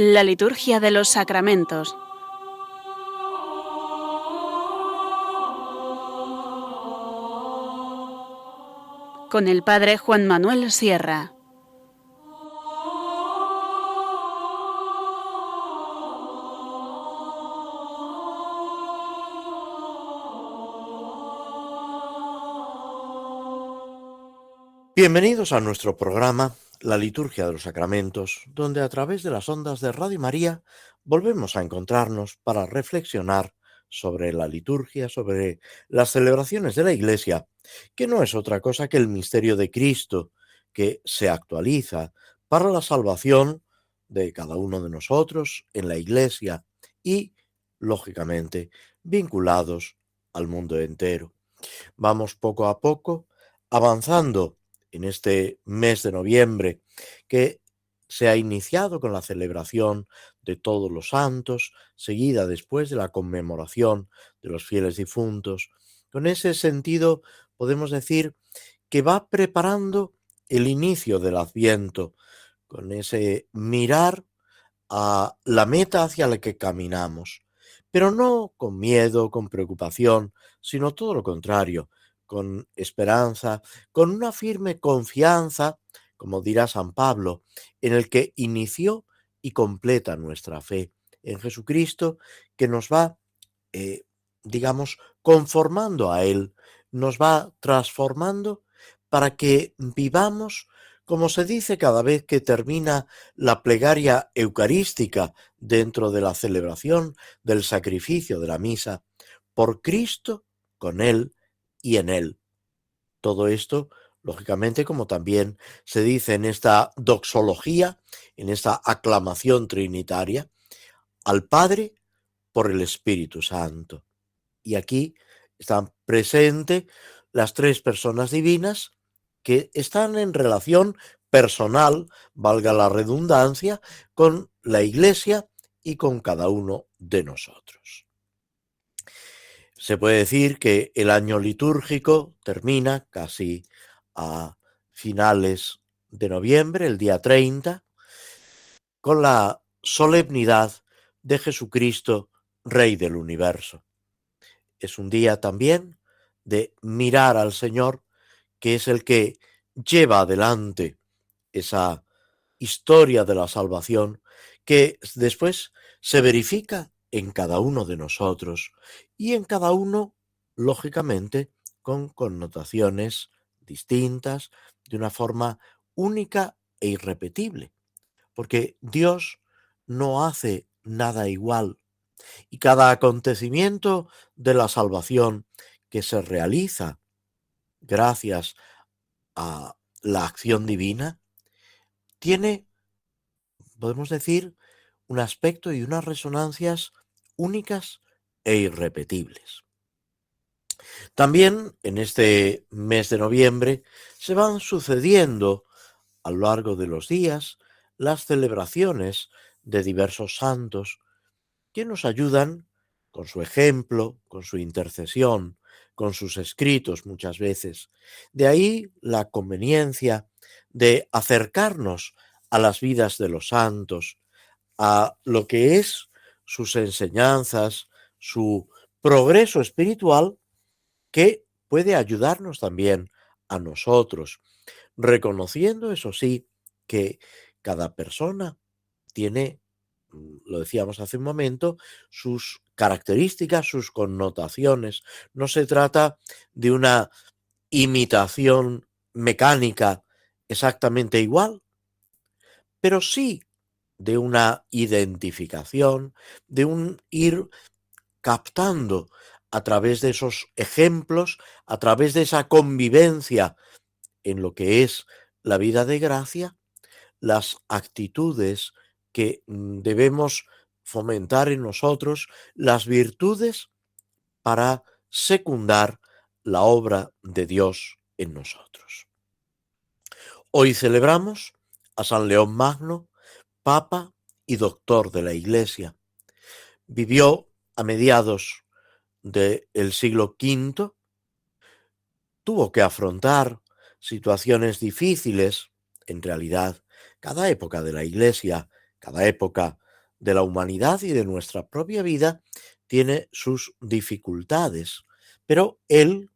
La liturgia de los sacramentos. Con el Padre Juan Manuel Sierra. Bienvenidos a nuestro programa La Liturgia de los Sacramentos, donde a través de las ondas de Radio María volvemos a encontrarnos para reflexionar sobre la liturgia, sobre las celebraciones de la Iglesia, que no es otra cosa que el misterio de Cristo, que se actualiza para la salvación de cada uno de nosotros en la Iglesia y, lógicamente, vinculados al mundo entero. Vamos poco a poco avanzando en este mes de noviembre, que se ha iniciado con la celebración de todos los santos, seguida después de la conmemoración de los fieles difuntos. Con ese sentido, podemos decir que va preparando el inicio del Adviento, con ese mirar a la meta hacia la que caminamos, pero no con miedo, con preocupación, sino todo lo contrario, con esperanza, con una firme confianza, como dirá San Pablo, en el que inició y completa nuestra fe, en Jesucristo, que nos va, eh, digamos, conformando a Él, nos va transformando para que vivamos, como se dice cada vez que termina la plegaria eucarística dentro de la celebración del sacrificio de la misa, por Cristo, con Él y en Él. Todo esto, lógicamente, como también se dice en esta doxología, en esta aclamación trinitaria, al Padre por el Espíritu Santo. Y aquí están presentes las tres personas divinas que están en relación personal, valga la redundancia, con la Iglesia y con cada uno de nosotros. Se puede decir que el año litúrgico termina casi a finales de noviembre, el día 30, con la solemnidad de Jesucristo, Rey del universo. Es un día también de mirar al Señor, que es el que lleva adelante esa historia de la salvación que después se verifica en cada uno de nosotros y en cada uno, lógicamente, con connotaciones distintas, de una forma única e irrepetible, porque Dios no hace nada igual y cada acontecimiento de la salvación que se realiza gracias a la acción divina tiene, podemos decir, un aspecto y unas resonancias únicas e irrepetibles. También en este mes de noviembre se van sucediendo a lo largo de los días las celebraciones de diversos santos que nos ayudan con su ejemplo, con su intercesión, con sus escritos muchas veces. De ahí la conveniencia de acercarnos a las vidas de los santos, a lo que es sus enseñanzas, su progreso espiritual, que puede ayudarnos también a nosotros, reconociendo, eso sí, que cada persona tiene, lo decíamos hace un momento, sus características, sus connotaciones. No se trata de una imitación mecánica exactamente igual, pero sí de una identificación, de un ir captando a través de esos ejemplos, a través de esa convivencia en lo que es la vida de gracia, las actitudes que debemos fomentar en nosotros, las virtudes para secundar la obra de Dios en nosotros. Hoy celebramos a San León Magno, Papa y Doctor de la Iglesia. Vivió a mediados del siglo V, tuvo que afrontar situaciones difíciles. En realidad, cada época de la Iglesia, cada época de la humanidad y de nuestra propia vida tiene sus dificultades, pero él,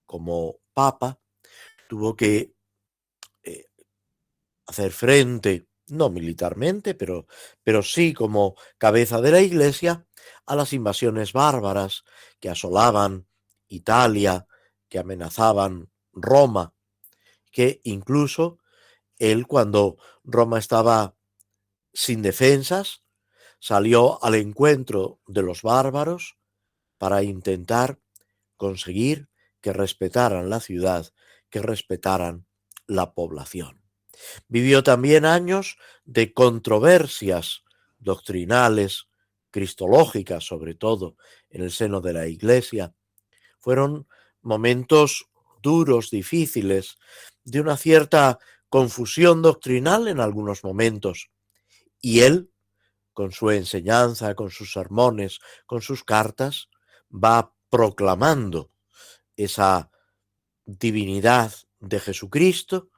como papa, tuvo que eh, hacer frente, no militarmente, pero sí como cabeza de la Iglesia, a las invasiones bárbaras que asolaban Italia, que amenazaban Roma, que incluso él, cuando Roma estaba sin defensas, salió al encuentro de los bárbaros para intentar conseguir que respetaran la ciudad, que respetaran la población. Vivió también años de controversias doctrinales, cristológicas sobre todo, en el seno de la Iglesia. Fueron momentos duros, difíciles, de una cierta confusión doctrinal en algunos momentos. Y él, con su enseñanza, con sus sermones, con sus cartas, va proclamando esa divinidad de Jesucristo,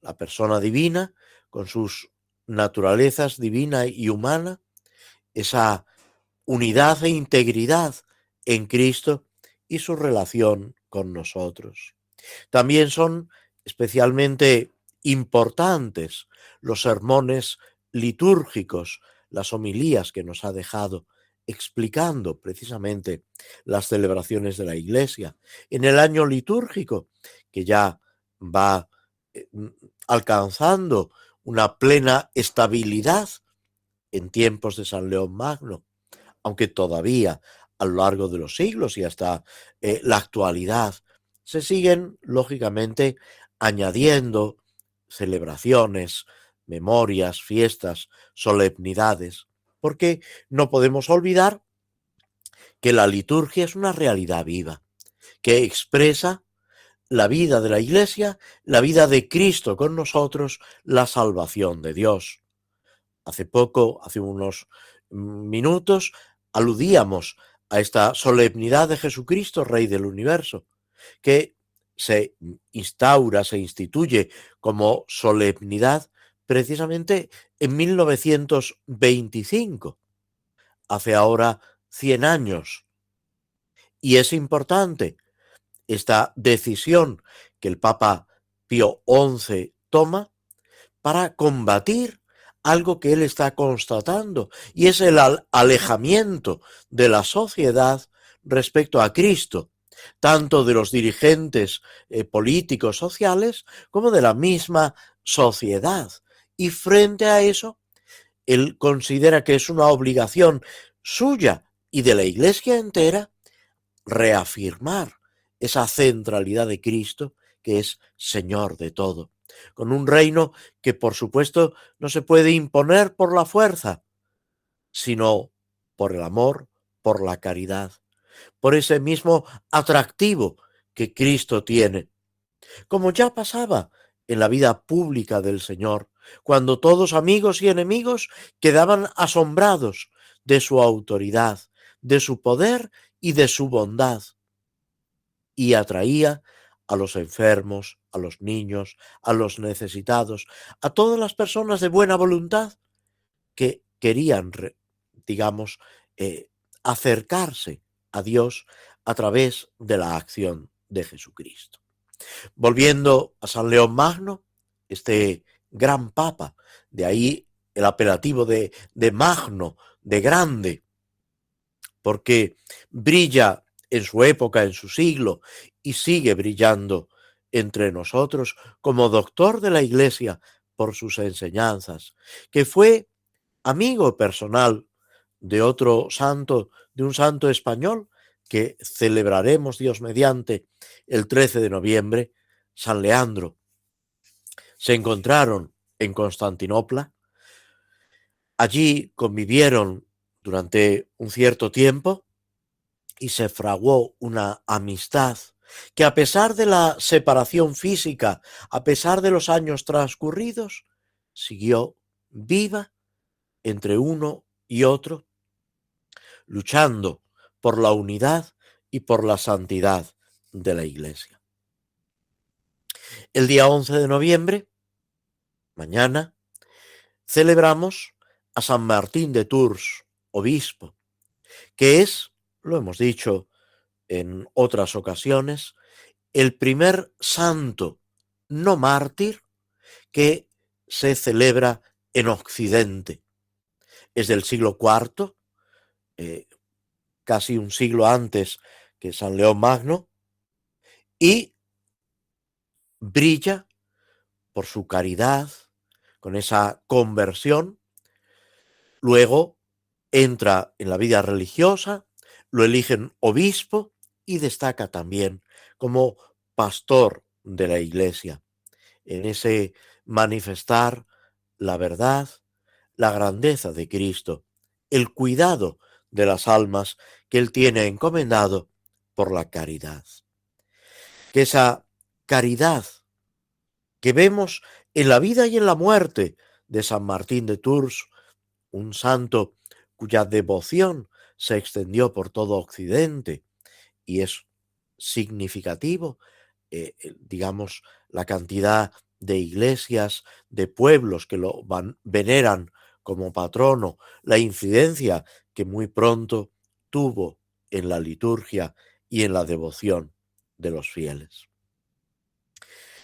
la persona divina, con sus naturalezas divina y humana, esa unidad e integridad en Cristo y su relación con nosotros. También son especialmente importantes los sermones litúrgicos, las homilías que nos ha dejado explicando precisamente las celebraciones de la Iglesia en el año litúrgico que ya va eh, alcanzando una plena estabilidad en tiempos de San León Magno, aunque todavía a lo largo de los siglos y hasta la actualidad se siguen, lógicamente, añadiendo celebraciones, memorias, fiestas, solemnidades, porque no podemos olvidar que la liturgia es una realidad viva, que expresa la vida de la Iglesia, la vida de Cristo con nosotros, la salvación de Dios. Hace poco, hace unos minutos, aludíamos a esta solemnidad de Jesucristo, Rey del Universo, que se instaura, se instituye como solemnidad precisamente en 1925, hace ahora 100 años. Y es importante esta decisión que el Papa Pío XI toma para combatir algo que él está constatando, y es el alejamiento de la sociedad respecto a Cristo, tanto de los dirigentes políticos sociales como de la misma sociedad. Y frente a eso, él considera que es una obligación suya y de la Iglesia entera reafirmar esa centralidad de Cristo, que es Señor de todo, con un reino que por supuesto no se puede imponer por la fuerza, sino por el amor, por la caridad, por ese mismo atractivo que Cristo tiene, como ya pasaba en la vida pública del Señor, cuando todos, amigos y enemigos, quedaban asombrados de su autoridad, de su poder y de su bondad, y atraía a los enfermos, a los niños, a los necesitados, a todas las personas de buena voluntad que querían, digamos, eh, acercarse a Dios a través de la acción de Jesucristo. Volviendo a San León Magno, este gran papa, de ahí el apelativo de Magno, de grande, porque brilla en su época, en su siglo, y sigue brillando entre nosotros como doctor de la Iglesia por sus enseñanzas, que fue amigo personal de otro santo, de un santo español que celebraremos Dios mediante el 13 de noviembre, San Leandro. Se encontraron en Constantinopla, allí convivieron durante un cierto tiempo y se fraguó una amistad que, a pesar de la separación física, a pesar de los años transcurridos, siguió viva entre uno y otro, luchando por la unidad y por la santidad de la Iglesia. El día 11 de noviembre, mañana, celebramos a San Martín de Tours, obispo, que es, lo hemos dicho en otras ocasiones, el primer santo no mártir que se celebra en Occidente. Es del siglo IV, casi un siglo antes que San León Magno, y brilla por su caridad, con esa conversión. Luego entra en la vida religiosa, lo eligen obispo y destaca también como pastor de la Iglesia, en ese manifestar la verdad, la grandeza de Cristo, el cuidado de las almas que Él tiene encomendado por la caridad. Que esa caridad que vemos en la vida y en la muerte de San Martín de Tours, un santo cuya devoción se extendió por todo Occidente y es significativo, digamos, la cantidad de iglesias, de pueblos que lo veneran como patrono, la incidencia que muy pronto tuvo en la liturgia y en la devoción de los fieles.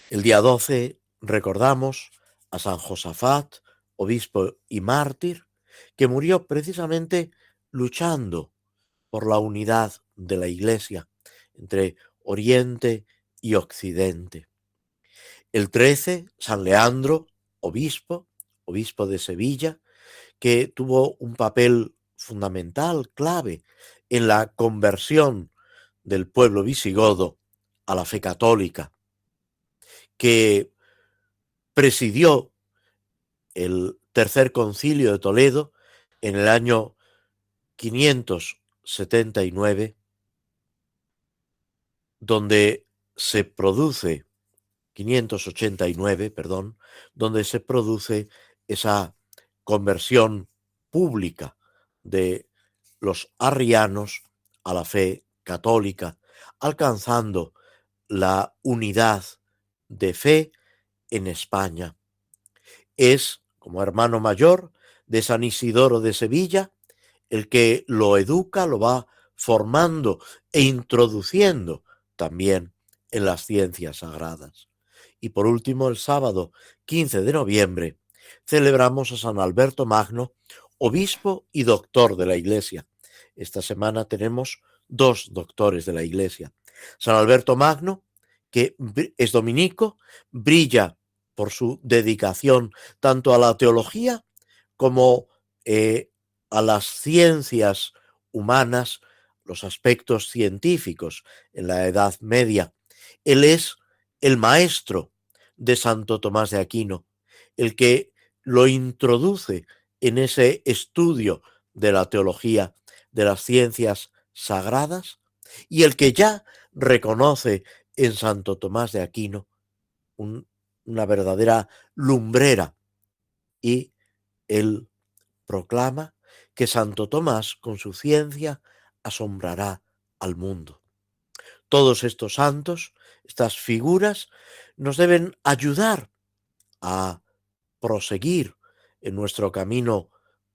El día 12 recordamos a San Josafat, obispo y mártir, que murió precisamente luchando por la unidad de la Iglesia entre Oriente y Occidente. El 13, San Leandro, obispo de Sevilla, que tuvo un papel fundamental, clave, en la conversión del pueblo visigodo a la fe católica, que presidió el Tercer Concilio de Toledo en el año 579, donde se produce 589, perdón, donde se produce esa conversión pública de los arrianos a la fe católica, alcanzando la unidad de fe en España. Es, como hermano mayor de San Isidoro de Sevilla, el que lo educa, lo va formando e introduciendo también en las ciencias sagradas. Y por último, el sábado 15 de noviembre, celebramos a San Alberto Magno, obispo y doctor de la Iglesia. Esta semana tenemos 2 doctores de la Iglesia. San Alberto Magno, que es dominico, brilla por su dedicación tanto a la teología como a las ciencias humanas, los aspectos científicos en la Edad Media. Él es el maestro de Santo Tomás de Aquino, el que lo introduce en ese estudio de la teología, de las ciencias sagradas, y el que ya reconoce en Santo Tomás de Aquino una verdadera lumbrera, y él proclama que Santo Tomás, con su ciencia, asombrará al mundo. Todos estos santos, estas figuras, nos deben ayudar a proseguir en nuestro camino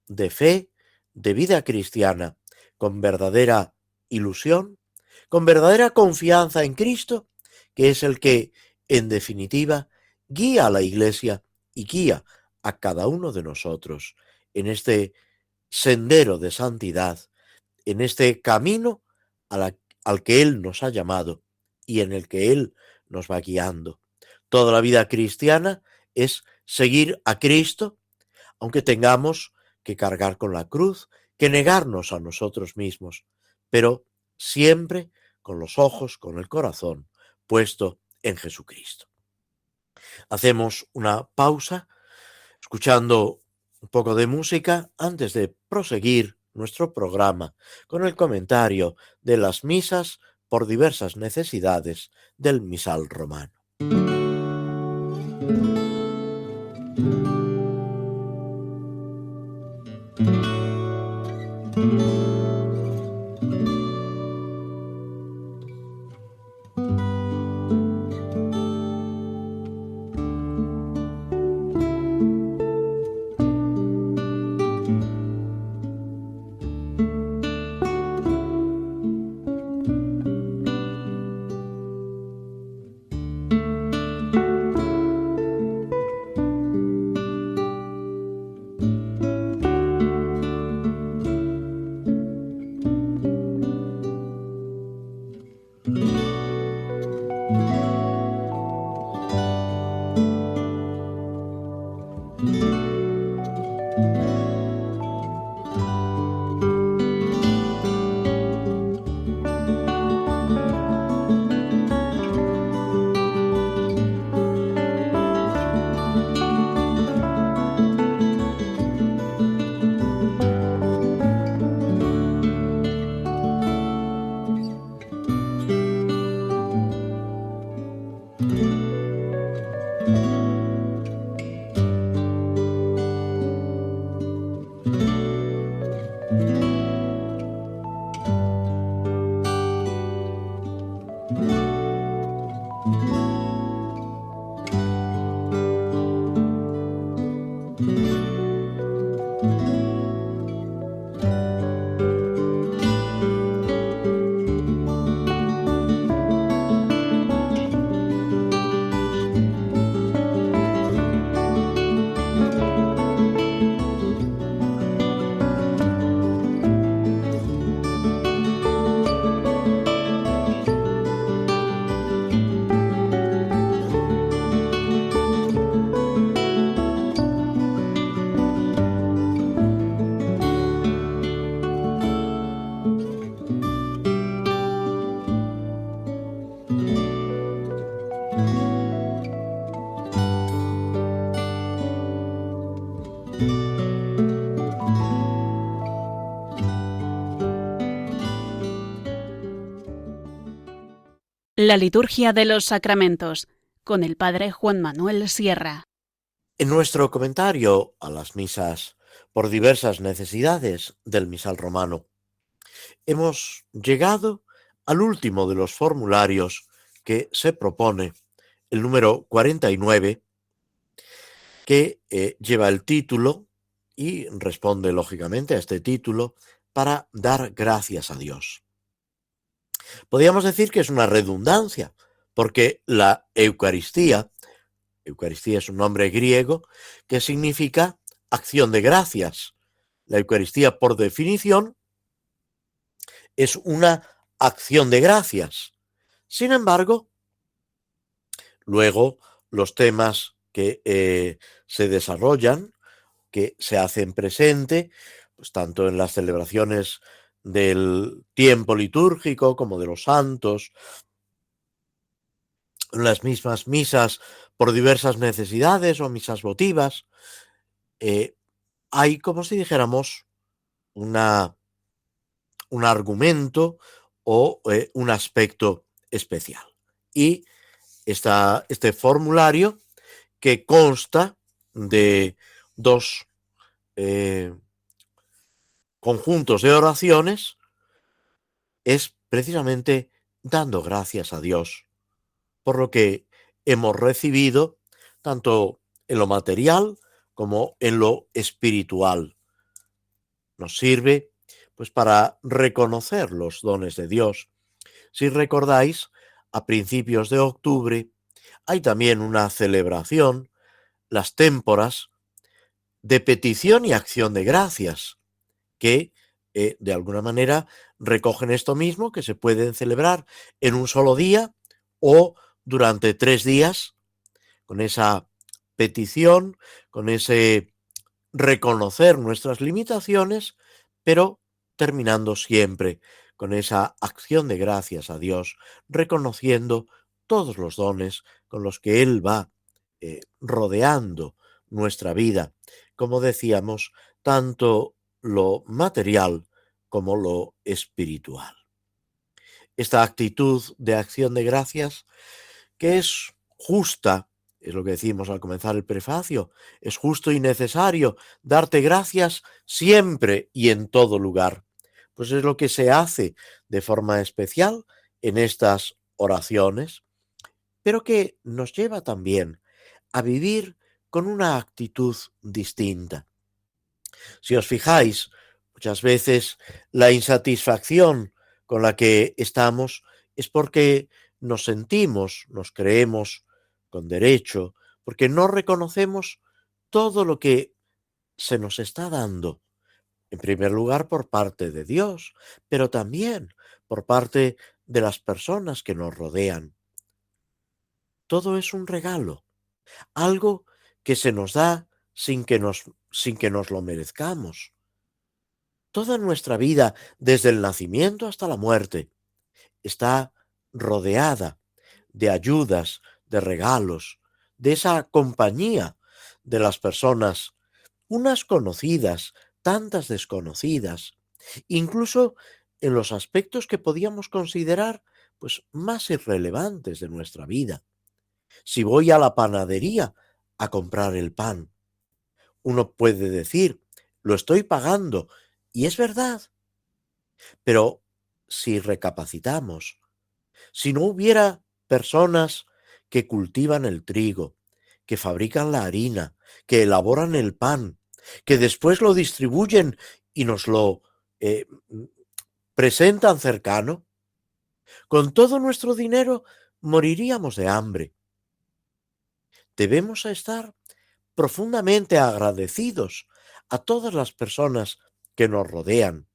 de fe, de vida cristiana, con verdadera ilusión, con verdadera confianza en Cristo, que es el que, en definitiva, guía a la Iglesia y guía a cada uno de nosotros en este sendero de santidad, en este camino al que Él nos ha llamado y en el que Él nos va guiando. Toda la vida cristiana es seguir a Cristo, aunque tengamos que cargar con la cruz, que negarnos a nosotros mismos, pero siempre con los ojos, con el corazón puesto en Jesucristo. Hacemos una pausa, escuchando un poco de música antes de proseguir nuestro programa con el comentario de las misas por diversas necesidades del misal romano. La liturgia de los sacramentos, con el padre Juan Manuel Sierra. En nuestro comentario a las misas por diversas necesidades del misal romano, hemos llegado al último de los formularios que se propone, el número 49, que lleva el título y responde lógicamente a este título para dar gracias a Dios. Podríamos decir que es una redundancia, porque la Eucaristía es un nombre griego que significa acción de gracias. La Eucaristía, por definición, es una acción de gracias. Sin embargo, luego los temas que se desarrollan, que se hacen presente, pues tanto en las celebraciones del tiempo litúrgico como de los santos, en las mismas misas por diversas necesidades o misas votivas, hay, como si dijéramos, un argumento o un aspecto especial. Y este formulario, que consta de dos conjuntos de oraciones, es precisamente dando gracias a Dios por lo que hemos recibido, tanto en lo material como en lo espiritual. Nos sirve pues para reconocer los dones de Dios. Si recordáis, a principios de octubre hay también una celebración, las témporas, de petición y acción de gracias, que de alguna manera recogen esto mismo, que se pueden celebrar en un solo día o durante 3 días, con esa petición, con ese reconocer nuestras limitaciones, pero terminando siempre con esa acción de gracias a Dios, reconociendo todos los dones con los que Él va rodeando nuestra vida, como decíamos, tanto lo material como lo espiritual. Esta actitud de acción de gracias, que es justa, es lo que decimos al comenzar el prefacio, es justo y necesario darte gracias siempre y en todo lugar. Pues es lo que se hace de forma especial en estas oraciones, pero que nos lleva también a vivir con una actitud distinta. Si os fijáis, muchas veces la insatisfacción con la que estamos es porque nos sentimos, nos creemos con derecho, porque no reconocemos todo lo que se nos está dando, en primer lugar por parte de Dios, pero también por parte de las personas que nos rodean. Todo es un regalo, algo que se nos da sin que nos lo merezcamos. Toda nuestra vida, desde el nacimiento hasta la muerte, está rodeada de ayudas, de regalos, de esa compañía de las personas, unas conocidas, tantas desconocidas, incluso en los aspectos que podíamos considerar pues más irrelevantes de nuestra vida. Si voy a la panadería a comprar el pan, uno puede decir, lo estoy pagando, y es verdad, pero si recapacitamos, si no hubiera personas que cultivan el trigo, que fabrican la harina, que elaboran el pan, que después lo distribuyen y nos lo eh, presentan cercano, con todo nuestro dinero moriríamos de hambre. Debemos estar profundamente agradecidos a todas las personas que nos rodean.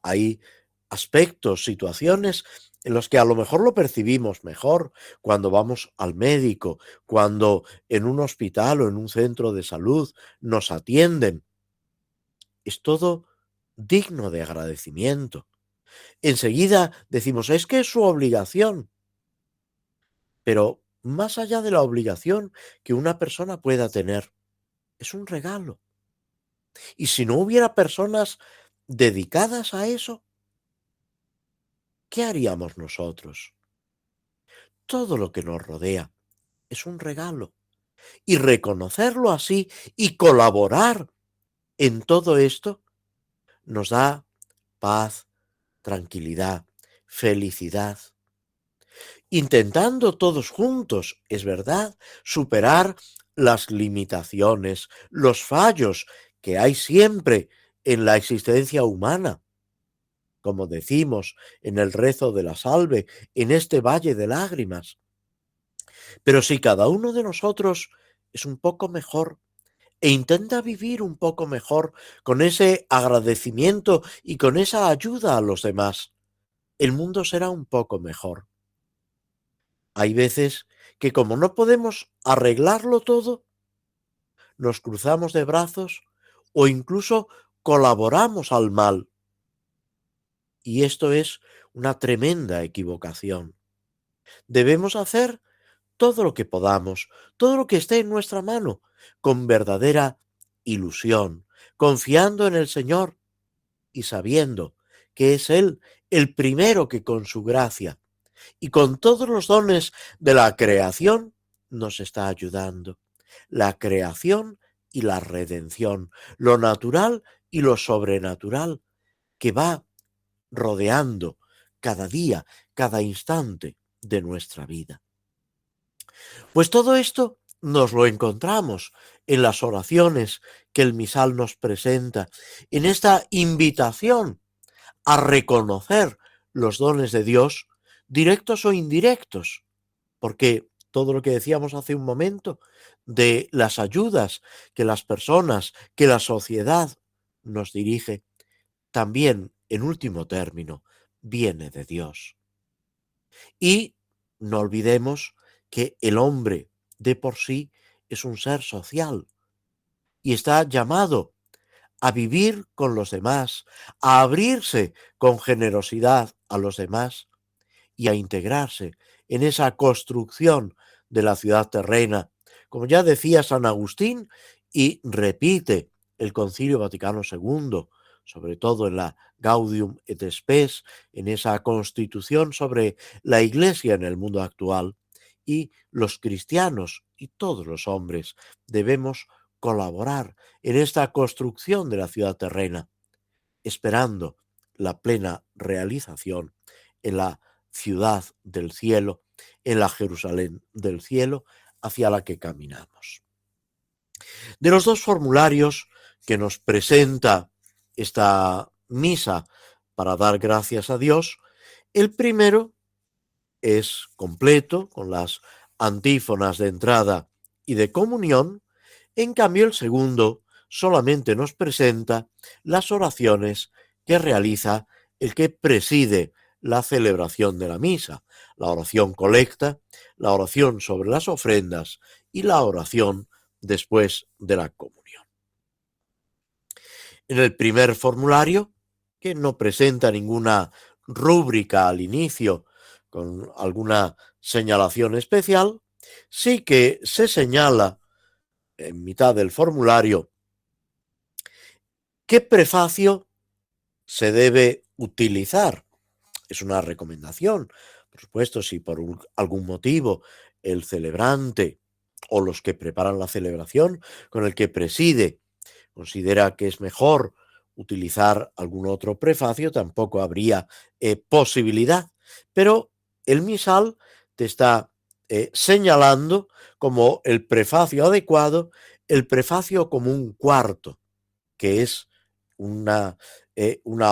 Hay aspectos, situaciones en los que a lo mejor lo percibimos mejor cuando vamos al médico, cuando en un hospital o en un centro de salud nos atienden. Es todo digno de agradecimiento. Enseguida decimos, es que es su obligación, pero más allá de la obligación que una persona pueda tener, es un regalo. Y si no hubiera personas dedicadas a eso, ¿qué haríamos nosotros? Todo lo que nos rodea es un regalo. Y reconocerlo así y colaborar en todo esto nos da paz, tranquilidad, felicidad. Intentando todos juntos, es verdad, superar las limitaciones, los fallos que hay siempre en la existencia humana, como decimos en el rezo de la salve, en este valle de lágrimas. Pero si cada uno de nosotros es un poco mejor e intenta vivir un poco mejor con ese agradecimiento y con esa ayuda a los demás, el mundo será un poco mejor. Hay veces que como no podemos arreglarlo todo, nos cruzamos de brazos o incluso colaboramos al mal. Y esto es una tremenda equivocación. Debemos hacer todo lo que podamos, todo lo que esté en nuestra mano, con verdadera ilusión, confiando en el Señor y sabiendo que es Él el primero que con su gracia y con todos los dones de la creación nos está ayudando. La creación y la redención, lo natural y lo sobrenatural que va rodeando cada día, cada instante de nuestra vida. Pues todo esto nos lo encontramos en las oraciones que el misal nos presenta, en esta invitación a reconocer los dones de Dios, directos o indirectos, porque todo lo que decíamos hace un momento de las ayudas que las personas, que la sociedad nos dirige, también, en último término, viene de Dios. Y no olvidemos que el hombre de por sí es un ser social y está llamado a vivir con los demás, a abrirse con generosidad a los demás y a integrarse en esa construcción de la ciudad terrena. Como ya decía San Agustín y repite el Concilio Vaticano II, sobre todo en la Gaudium et Spes, en esa constitución sobre la Iglesia en el mundo actual, y los cristianos y todos los hombres debemos colaborar en esta construcción de la ciudad terrena, esperando la plena realización en la ciudad del cielo, en la Jerusalén del cielo, hacia la que caminamos. De los dos formularios que nos presenta esta misa para dar gracias a Dios, el primero es completo, con las antífonas de entrada y de comunión. En cambio, el segundo solamente nos presenta las oraciones que realiza el que preside la celebración de la misa, la oración colecta, la oración sobre las ofrendas y la oración después de la comunión. En el primer formulario, que no presenta ninguna rúbrica al inicio con alguna señalación especial, sí que se señala en mitad del formulario qué prefacio se debe utilizar. Es una recomendación. Por supuesto, si por algún motivo el celebrante o los que preparan la celebración, con el que preside, considera que es mejor utilizar algún otro prefacio, tampoco habría posibilidad. Pero el misal te está señalando como el prefacio adecuado, el prefacio como un cuarto, que es una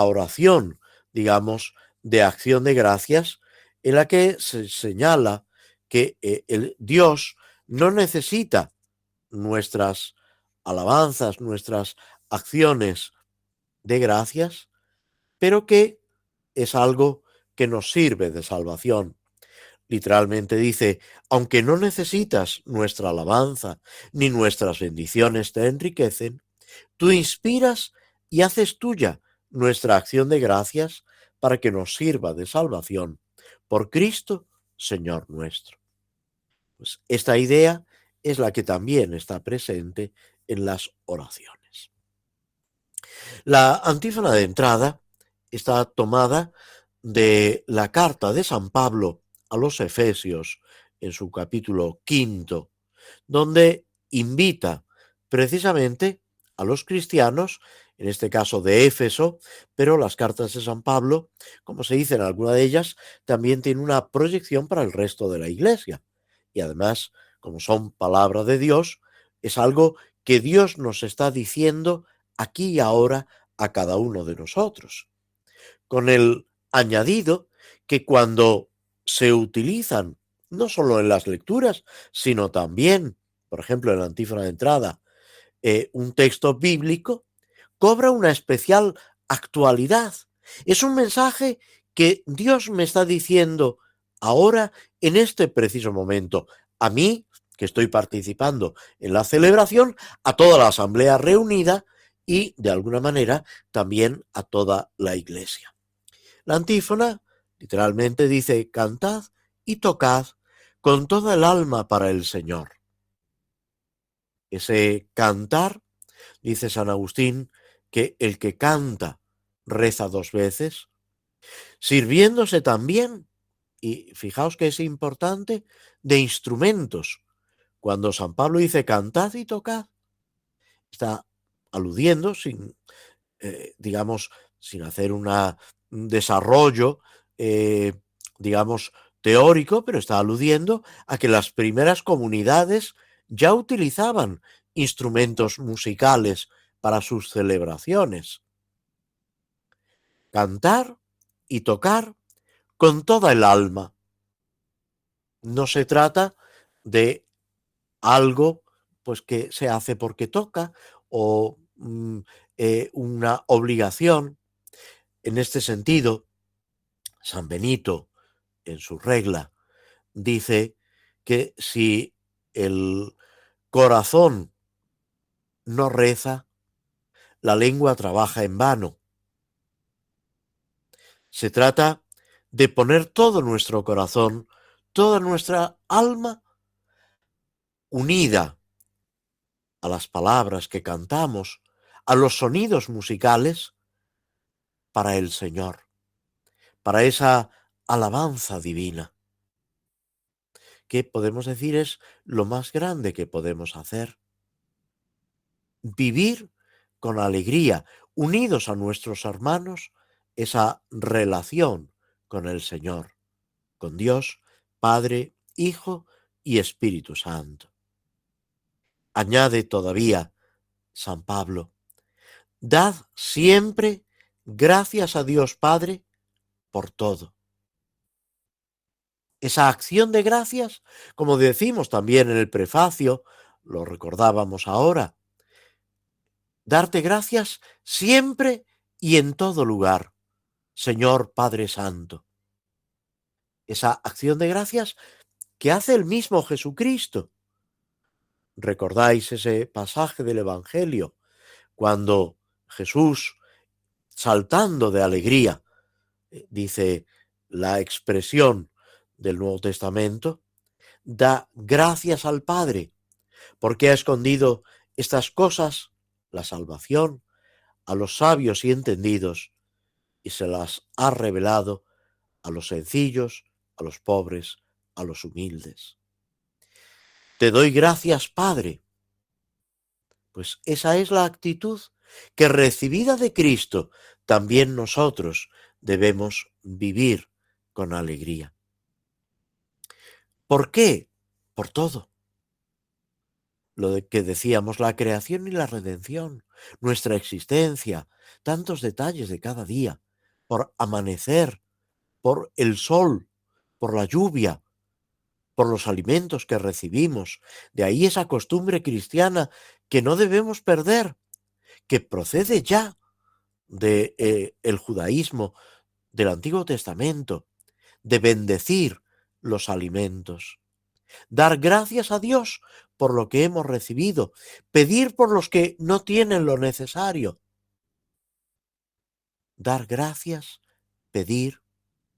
oración, digamos, de acción de gracias, en la que se señala que el Dios no necesita nuestras alabanzas, nuestras acciones de gracias, pero que es algo que nos sirve de salvación. Literalmente dice, aunque no necesitas nuestra alabanza ni nuestras bendiciones te enriquecen, tú inspiras y haces tuya nuestra acción de gracias para que nos sirva de salvación por Cristo, Señor nuestro. Pues esta idea es la que también está presente en las oraciones. La antífona de entrada está tomada de la carta de San Pablo a los Efesios en su capítulo 5, donde invita precisamente a los cristianos, en este caso de Éfeso, pero las cartas de San Pablo, como se dice en alguna de ellas, también tienen una proyección para el resto de la iglesia. Y además, como son palabra de Dios, es algo que Dios nos está diciendo aquí y ahora a cada uno de nosotros. Con el añadido que cuando se utilizan no solo en las lecturas, sino también, por ejemplo, en la antífona de entrada, un texto bíblico, cobra una especial actualidad. Es un mensaje que Dios me está diciendo ahora, en este preciso momento, a mí, que estoy participando en la celebración, a toda la asamblea reunida y, de alguna manera, también a toda la iglesia. La antífona literalmente dice, cantad y tocad con toda el alma para el Señor. Ese cantar, dice San Agustín, que el que canta reza 2 veces, sirviéndose también, y fijaos que es importante, de instrumentos. Cuando San Pablo dice cantad y tocad, está aludiendo sin, digamos, sin hacer un desarrollo, eh, digamos, teórico, pero está aludiendo a que las primeras comunidades ya utilizaban instrumentos musicales para sus celebraciones. Cantar y tocar con toda el alma. No se trata de algo pues que se hace porque toca o una obligación. En este sentido, San Benito, en su regla, dice que si el corazón no reza, la lengua trabaja en vano. Se trata de poner todo nuestro corazón, toda nuestra alma unida a las palabras que cantamos, a los sonidos musicales, para el Señor, para esa alabanza divina, que podemos decir es lo más grande que podemos hacer. Vivir con alegría, unidos a nuestros hermanos, esa relación con el Señor, con Dios, Padre, Hijo y Espíritu Santo. Añade todavía San Pablo, dad siempre gracias a Dios Padre por todo. Esa acción de gracias, como decimos también en el prefacio, lo recordábamos ahora, darte gracias siempre y en todo lugar, Señor Padre Santo. Esa acción de gracias que hace el mismo Jesucristo. ¿Recordáis ese pasaje del Evangelio cuando Jesús, saltando de alegría, dice la expresión del Nuevo Testamento, da gracias al Padre porque ha escondido estas cosas, la salvación, a los sabios y entendidos y se las ha revelado a los sencillos, a los pobres, a los humildes? Te doy gracias, Padre. Pues esa es la actitud que, recibida de Cristo, también nosotros debemos vivir con alegría. ¿Por qué? Por todo. Lo de que decíamos, la creación y la redención, nuestra existencia, tantos detalles de cada día, por amanecer, por el sol, por la lluvia, por los alimentos que recibimos. De ahí esa costumbre cristiana que no debemos perder, que procede ya de el judaísmo, del Antiguo Testamento, de bendecir los alimentos, dar gracias a Dios por lo que hemos recibido, pedir por los que no tienen lo necesario, dar gracias, pedir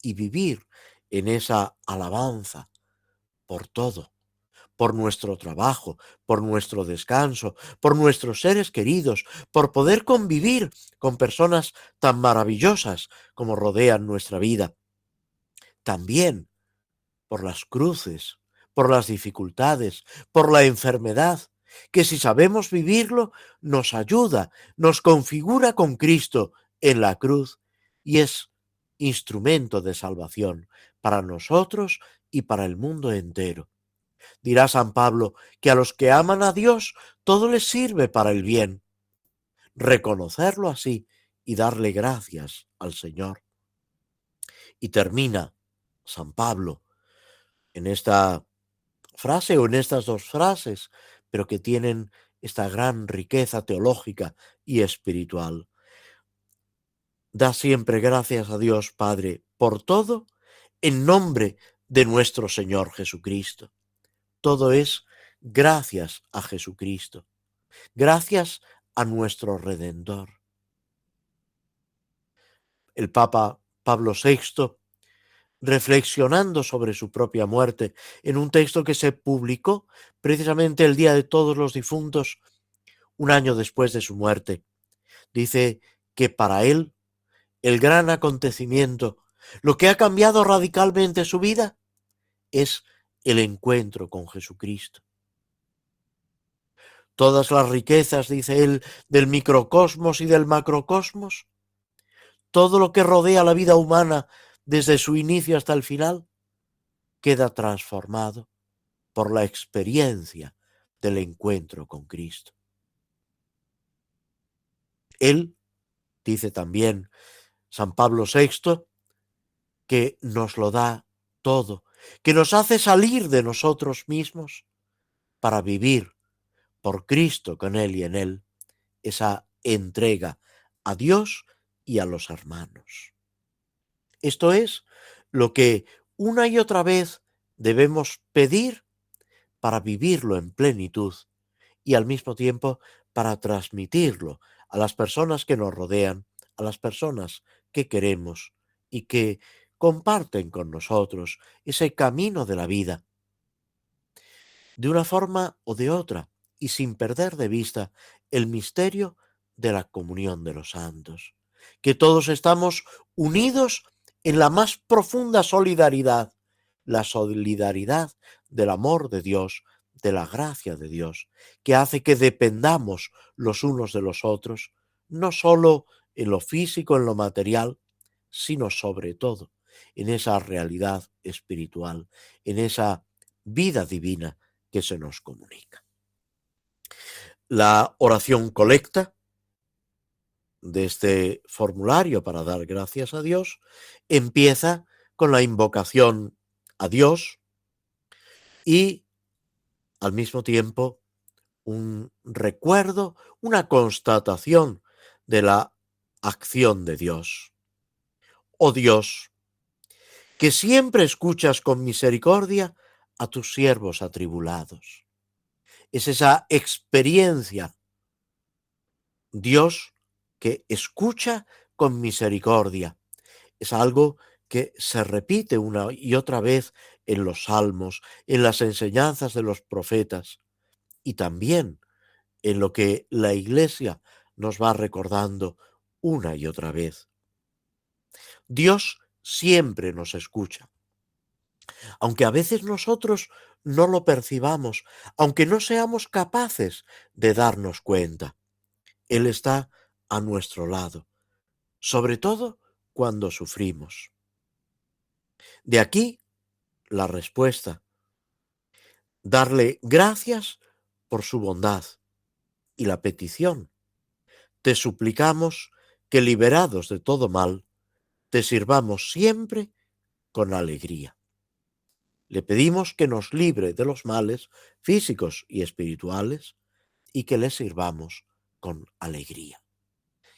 y vivir en esa alabanza por todo, por nuestro trabajo, por nuestro descanso, por nuestros seres queridos, por poder convivir con personas tan maravillosas como rodean nuestra vida. También por las cruces, por las dificultades, por la enfermedad, que si sabemos vivirlo, nos ayuda, nos configura con Cristo en la cruz y es instrumento de salvación para nosotros y para el mundo entero. Dirá San Pablo que a los que aman a Dios todo les sirve para el bien. Reconocerlo así y darle gracias al Señor. Y termina San Pablo en esta frase o en estas dos frases, pero que tienen esta gran riqueza teológica y espiritual. Da siempre gracias a Dios Padre por todo en nombre de nuestro Señor Jesucristo. Todo es gracias a Jesucristo, gracias a nuestro Redentor. El Papa Pablo VI, reflexionando sobre su propia muerte en un texto que se publicó precisamente el Día de Todos los Difuntos, un año después de su muerte, dice que para él el gran acontecimiento, lo que ha cambiado radicalmente su vida, es el encuentro con Jesucristo. Todas las riquezas, dice él, del microcosmos y del macrocosmos, todo lo que rodea la vida humana desde su inicio hasta el final, queda transformado por la experiencia del encuentro con Cristo. Él, dice también San Pablo VI, que nos lo da todo, que nos hace salir de nosotros mismos para vivir por Cristo con Él y en Él, esa entrega a Dios y a los hermanos. Esto es lo que una y otra vez debemos pedir para vivirlo en plenitud y al mismo tiempo para transmitirlo a las personas que nos rodean, a las personas que queremos y que comparten con nosotros ese camino de la vida. De una forma o de otra, y sin perder de vista el misterio de la comunión de los santos, que todos estamos unidos en la más profunda solidaridad, la solidaridad del amor de Dios, de la gracia de Dios, que hace que dependamos los unos de los otros, no solo en lo físico, en lo material, sino sobre todo en esa realidad espiritual, en esa vida divina que se nos comunica. La oración colecta de este formulario para dar gracias a Dios empieza con la invocación a Dios y al mismo tiempo un recuerdo, una constatación de la acción de Dios. Oh Dios, que siempre escuchas con misericordia a tus siervos atribulados. Es esa experiencia, Dios que escucha con misericordia. Es algo que se repite una y otra vez en los salmos, en las enseñanzas de los profetas y también en lo que la Iglesia nos va recordando una y otra vez. Dios siempre nos escucha. Aunque a veces nosotros no lo percibamos, aunque no seamos capaces de darnos cuenta, Él está a nuestro lado, sobre todo cuando sufrimos. De aquí la respuesta: darle gracias por su bondad, y la petición: te suplicamos que, liberados de todo mal, te sirvamos siempre con alegría. Le pedimos que nos libre de los males físicos y espirituales y que le sirvamos con alegría.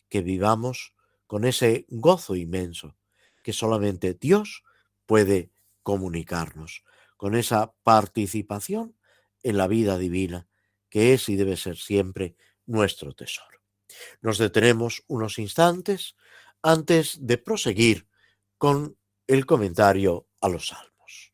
Que vivamos con ese gozo inmenso que solamente Dios puede comunicarnos, con esa participación en la vida divina que es y debe ser siempre nuestro tesoro. Nos detenemos unos instantes antes de proseguir con el comentario a los Salmos.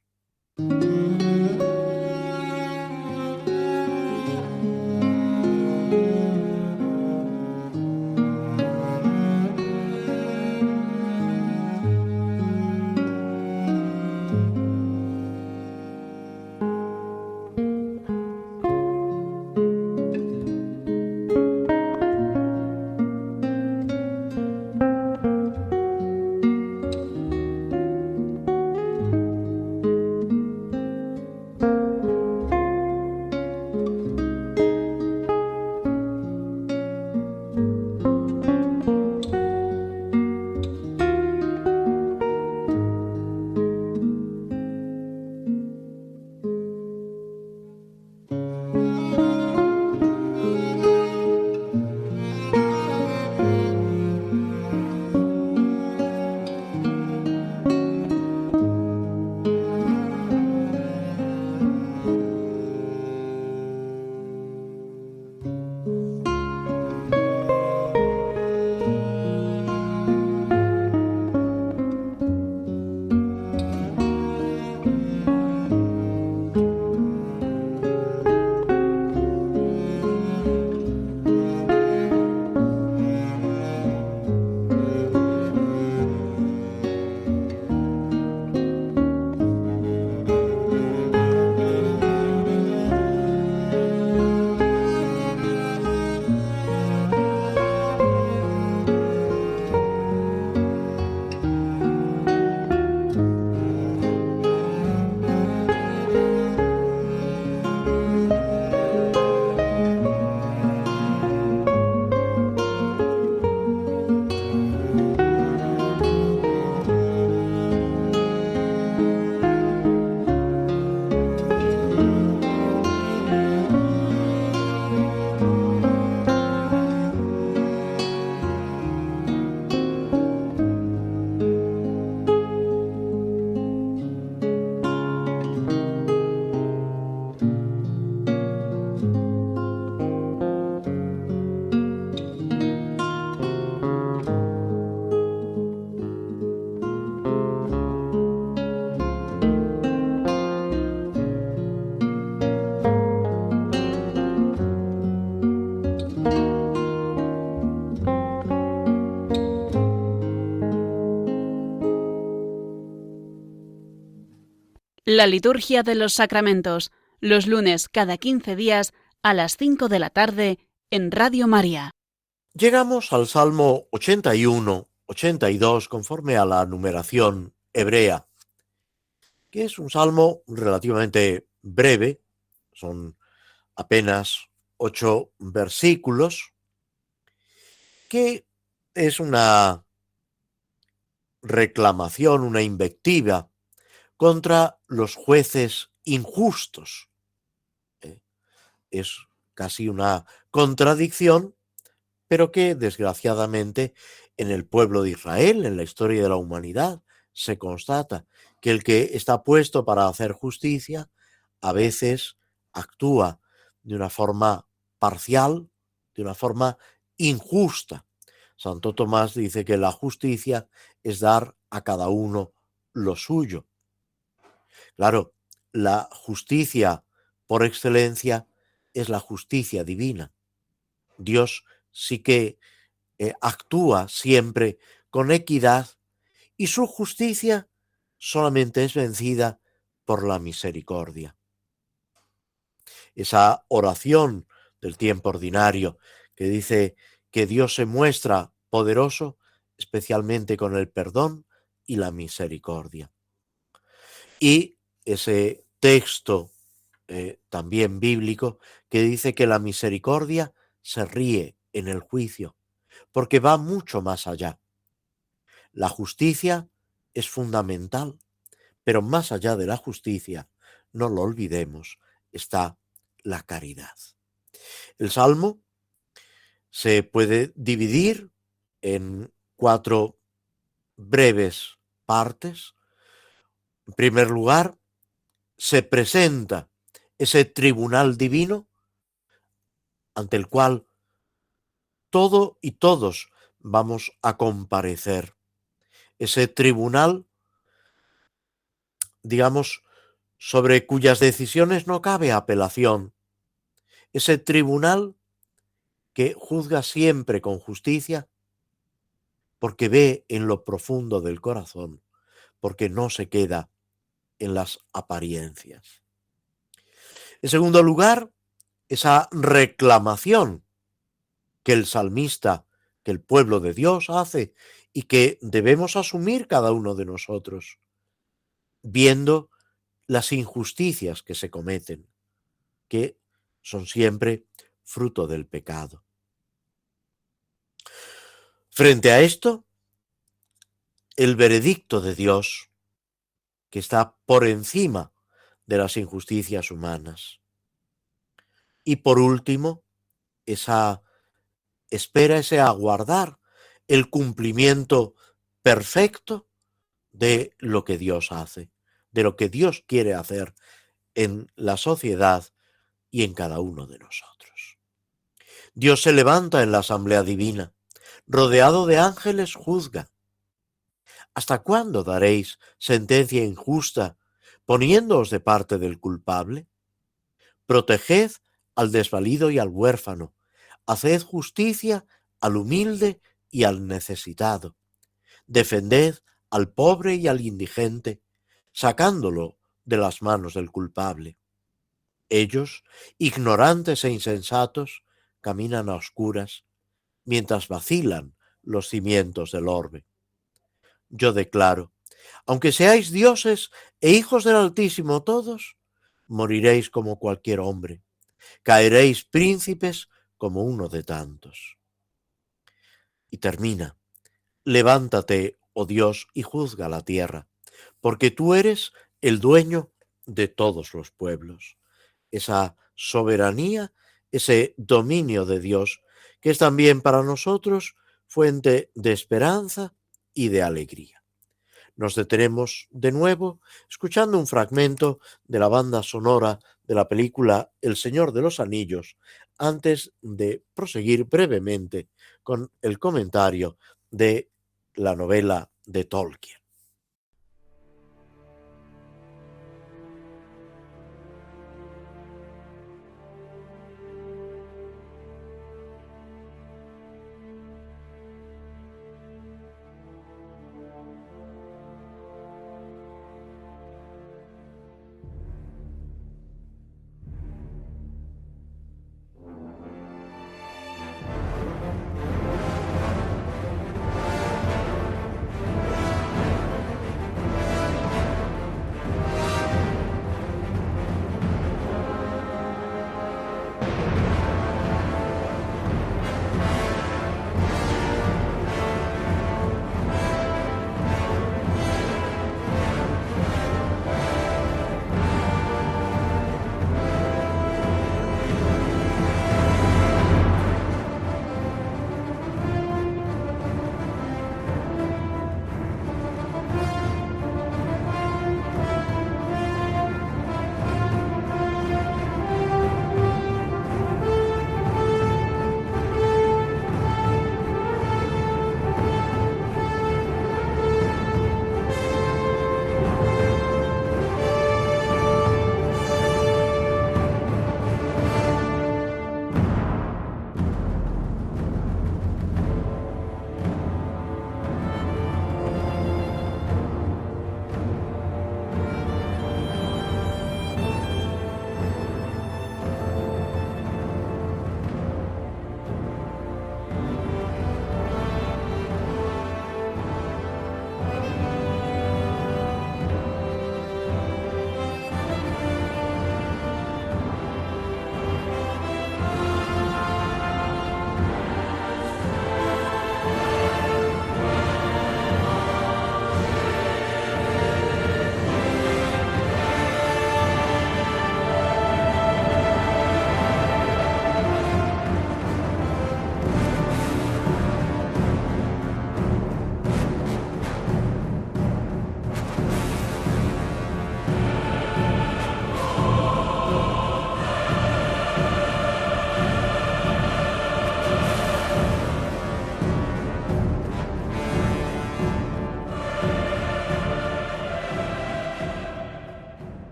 La liturgia de los sacramentos, los lunes cada 15 días a las 5 de la tarde en Radio María. Llegamos al Salmo 81, 82, conforme a la numeración hebrea, que es un salmo relativamente breve, son apenas 8 versículos, que es una reclamación, una invectiva contra los jueces injustos. Es casi una contradicción, pero que desgraciadamente en el pueblo de Israel, en la historia de la humanidad, se constata que el que está puesto para hacer justicia a veces actúa de una forma parcial, de una forma injusta. Santo Tomás dice que la justicia es dar a cada uno lo suyo. Claro, la justicia por excelencia es la justicia divina. Dios sí que actúa siempre con equidad y su justicia solamente es vencida por la misericordia. Esa oración del tiempo ordinario que dice que Dios se muestra poderoso especialmente con el perdón y la misericordia. Y ese texto también bíblico que dice que la misericordia se ríe en el juicio, porque va mucho más allá. La justicia es fundamental, pero más allá de la justicia, no lo olvidemos, está la caridad. El Salmo se puede dividir en 4 breves partes. En primer lugar, se presenta ese tribunal divino ante el cual todo y todos vamos a comparecer. Ese tribunal, digamos, sobre cuyas decisiones no cabe apelación. Ese tribunal que juzga siempre con justicia porque ve en lo profundo del corazón, porque no se queda en las apariencias. En segundo lugar, esa reclamación que el salmista, que el pueblo de Dios hace y que debemos asumir cada uno de nosotros, viendo las injusticias que se cometen, que son siempre fruto del pecado. Frente a esto, el veredicto de Dios, que está por encima de las injusticias humanas. Y por último, esa espera, ese aguardar el cumplimiento perfecto de lo que Dios hace, de lo que Dios quiere hacer en la sociedad y en cada uno de nosotros. Dios se levanta en la asamblea divina, rodeado de ángeles juzga. ¿Hasta cuándo daréis sentencia injusta, poniéndoos de parte del culpable? Proteged al desvalido y al huérfano, haced justicia al humilde y al necesitado. Defended al pobre y al indigente, sacándolo de las manos del culpable. Ellos, ignorantes e insensatos, caminan a oscuras, mientras vacilan los cimientos del orbe. Yo declaro, aunque seáis dioses e hijos del Altísimo todos, moriréis como cualquier hombre, caeréis príncipes como uno de tantos. Y termina, levántate, oh Dios, y juzga la tierra, porque tú eres el dueño de todos los pueblos. Esa soberanía, ese dominio de Dios, que es también para nosotros fuente de esperanza y de alegría. Nos detenemos de nuevo escuchando un fragmento de la banda sonora de la película El Señor de los Anillos, antes de proseguir brevemente con el comentario de la novela de Tolkien.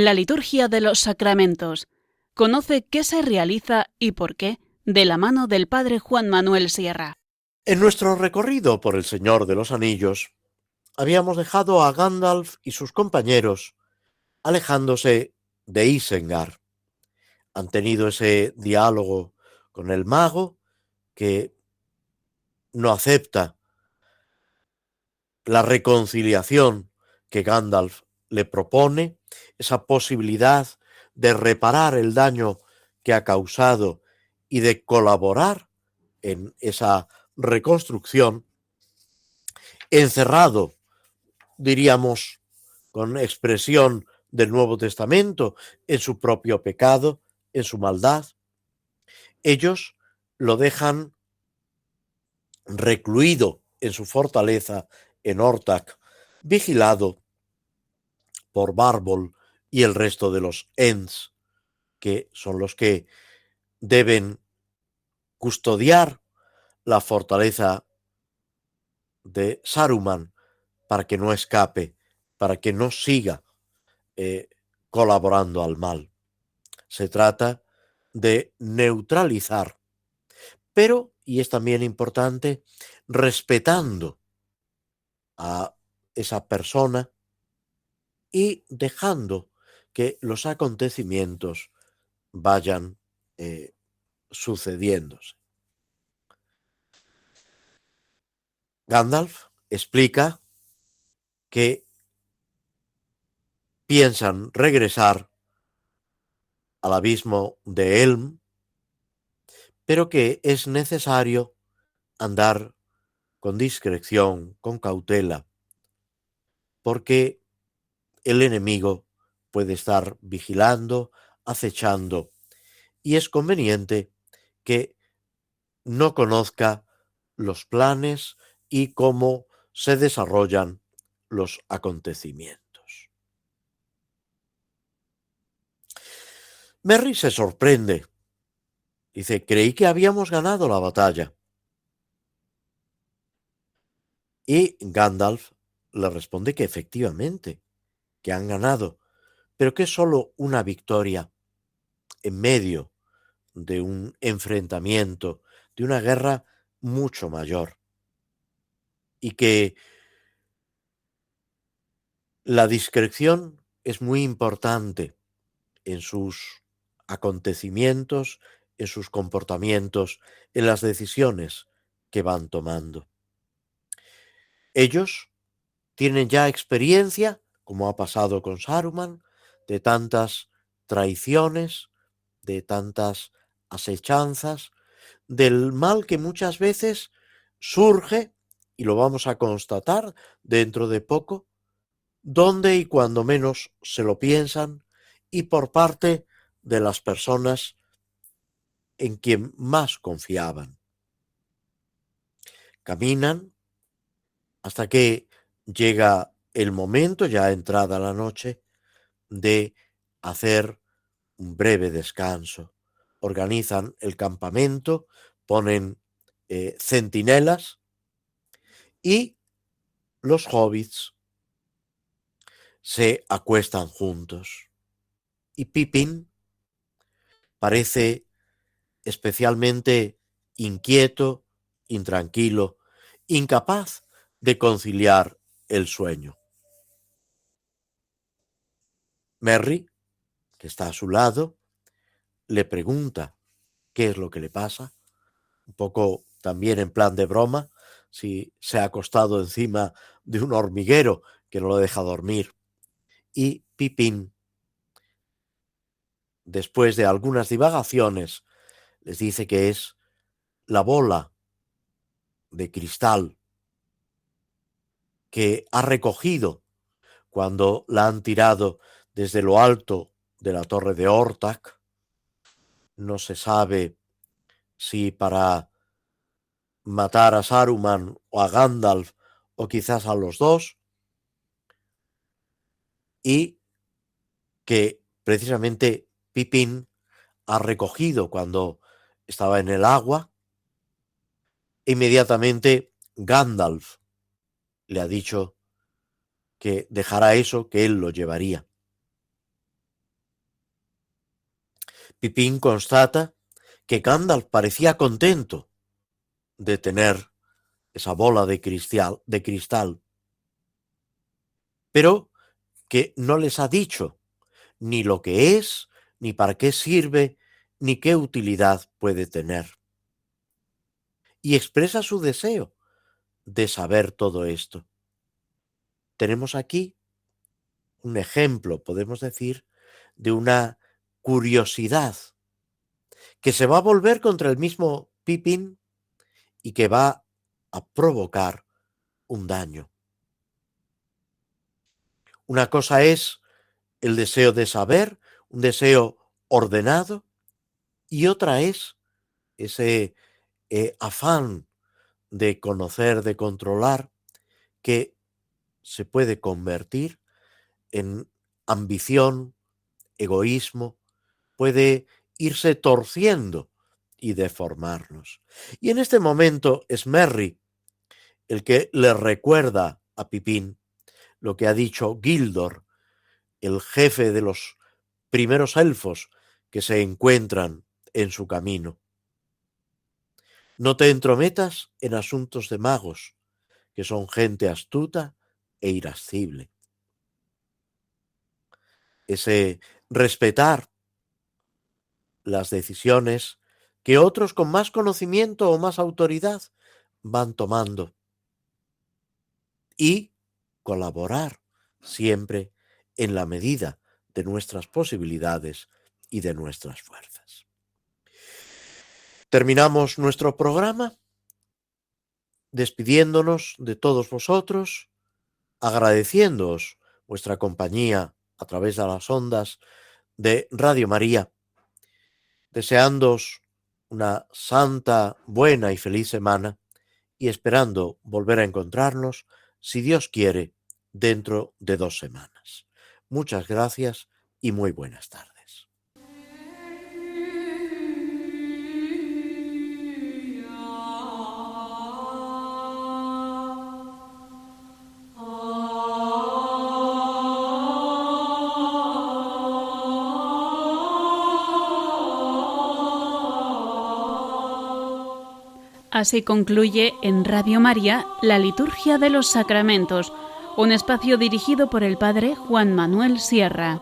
La liturgia de los sacramentos. Conoce qué se realiza y por qué, de la mano del Padre Juan Manuel Sierra. En nuestro recorrido por el Señor de los Anillos, habíamos dejado a Gandalf y sus compañeros alejándose de Isengard. Han tenido ese diálogo con el mago que no acepta la reconciliación que Gandalf le propone, esa posibilidad de reparar el daño que ha causado y de colaborar en esa reconstrucción, encerrado, diríamos, con expresión del Nuevo Testamento, en su propio pecado, en su maldad. Ellos lo dejan recluido en su fortaleza en Orthanc, vigilado por Bárbol y el resto de los Ents, que son los que deben custodiar la fortaleza de Saruman para que no escape, para que no siga colaborando al mal. Se trata de neutralizar, pero, y es también importante, respetando a esa persona y dejando que los acontecimientos vayan sucediéndose. Gandalf explica que piensan regresar al abismo de Helm, pero que es necesario andar con discreción, con cautela, porque el enemigo puede estar vigilando, acechando, y es conveniente que no conozca los planes y cómo se desarrollan los acontecimientos. Merry se sorprende. Dice, creí que habíamos ganado la batalla. Y Gandalf le responde que efectivamente, que han ganado, pero que es solo una victoria en medio de un enfrentamiento, de una guerra mucho mayor. Y que la discreción es muy importante en sus acontecimientos, en sus comportamientos, en las decisiones que van tomando. Ellos tienen ya experiencia, como ha pasado con Saruman, de tantas traiciones, de tantas asechanzas, del mal que muchas veces surge, y lo vamos a constatar dentro de poco, donde y cuando menos se lo piensan, y por parte de las personas en quien más confiaban. Caminan hasta que llega el momento, ya entrada la noche, de hacer un breve descanso. Organizan el campamento, ponen centinelas y los hobbits se acuestan juntos. Y Pippin parece especialmente inquieto, intranquilo, incapaz de conciliar el sueño. Merry, que está a su lado, le pregunta qué es lo que le pasa, un poco también en plan de broma, si se ha acostado encima de un hormiguero que no lo deja dormir. Y Pippin, después de algunas divagaciones, les dice que es la bola de cristal que ha recogido cuando la han tirado desde lo alto de la torre de Orthanc. No se sabe si para matar a Saruman o a Gandalf o quizás a los dos, y que precisamente Pippin ha recogido cuando estaba en el agua. Inmediatamente Gandalf le ha dicho que dejará eso, que él lo llevaría. Pipín constata que Gandalf parecía contento de tener esa bola de cristal, pero que no les ha dicho ni lo que es, ni para qué sirve, ni qué utilidad puede tener. Y expresa su deseo de saber todo esto. Tenemos aquí un ejemplo, podemos decir, de una curiosidad que se va a volver contra el mismo Pippin y que va a provocar un daño. Una cosa es el deseo de saber, un deseo ordenado, y otra es ese afán de conocer, de controlar, que se puede convertir en ambición, egoísmo, puede irse torciendo y deformarnos. Y en este momento es Merry el que le recuerda a Pipín lo que ha dicho Gildor, el jefe de los primeros elfos que se encuentran en su camino. No te entrometas en asuntos de magos, que son gente astuta e irascible. Ese respetar las decisiones que otros con más conocimiento o más autoridad van tomando y colaborar siempre en la medida de nuestras posibilidades y de nuestras fuerzas. Terminamos nuestro programa despidiéndonos de todos vosotros, agradeciéndoos vuestra compañía a través de las ondas de Radio María, deseándoos una santa, buena y feliz semana y esperando volver a encontrarnos, si Dios quiere, dentro de 2 semanas. Muchas gracias y muy buenas tardes. Así concluye en Radio María la Liturgia de los Sacramentos, un espacio dirigido por el Padre Juan Manuel Sierra.